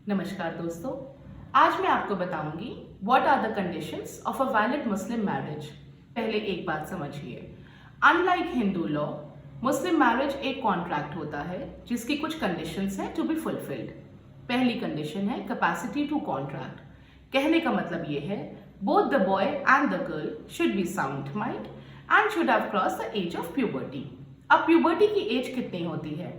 नमस्कार दोस्तों, आज मैं आपको बताऊंगी what are the conditions of a valid Muslim marriage. पहले एक बात समझिए, unlike Hindu law, Muslim marriage एक कॉन्ट्रैक्ट होता है जिसकी कुछ कंडीशंस हैं टू बी फुलफिल्ड। पहली कंडीशन है कैपेसिटी टू कॉन्ट्रैक्ट। कहने का मतलब ये है both the boy and the girl should be sound mind and should have cross the age of puberty. अब प्यूबर्टी की एज कितनी होती है?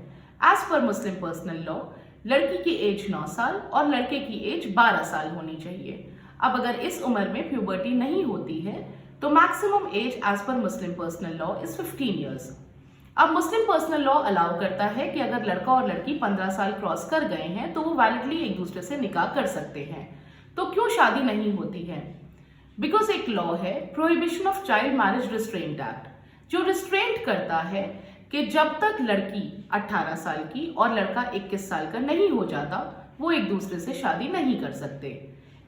एज पर मुस्लिम पर्सनल लॉ, लड़की की एज 9 साल और लड़के की एज 12 साल होनी चाहिए। अब अगर इस उम्र में प्यूबर्टी नहीं होती है तो मैक्सिमम एज एज पर Muslim personal law is 15 years. अब मुस्लिम पर्सनल लॉ अलाउ करता है कि अगर लड़का और लड़की 15 साल क्रॉस कर गए हैं तो वो वैलिडली एक दूसरे से निकाह कर सकते हैं। तो क्यों शादी नहीं होती है? बिकॉज एक लॉ है prohibition of child marriage restraint act, जो रिस्ट्रेंट करता है कि जब तक लड़की 18 साल की और लड़का 21 साल का नहीं हो जाता वो एक दूसरे से शादी नहीं कर सकते।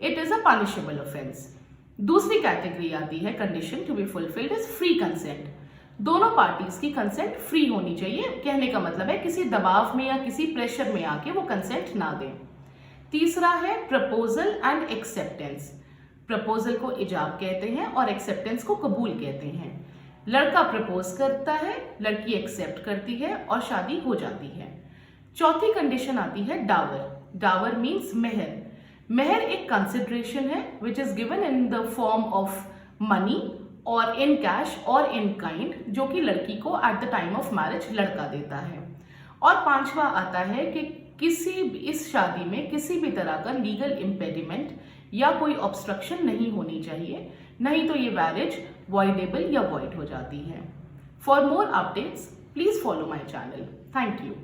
It is a punishable offence. दूसरी कैटेगरी आती है condition to be fulfilled is free consent. दोनों पार्टीज की कंसेंट फ्री होनी चाहिए। कहने का मतलब है किसी दबाव में या किसी प्रेशर में आके वो कंसेंट ना दें। तीसरा है प्रपोजल एंड एक्सेप्टेंस। प्रपोजल को इजाब कहते हैं और एक्सेप्टेंस को कबूल कहते हैं। लड़का प्रपोज करता है, लड़की एक्सेप्ट करती है और शादी हो जाती है। चौथी कंडीशन आती है डावर। डावर मीन्स मेहर। मेहर एक कंसिडरेशन है which is given in the form of money और इन कैश और इन काइंड, जो कि लड़की को at the time of marriage लड़का देता है। और पांचवा आता है कि इस शादी में किसी भी तरह का लीगल इम्पेडिमेंट या कोई ऑब्स्ट्रक्शन नहीं होनी चाहिए, नहीं तो ये मैरिज वॉइडेबल या वॉइड हो जाती है। For more updates please follow my channel. Thank you.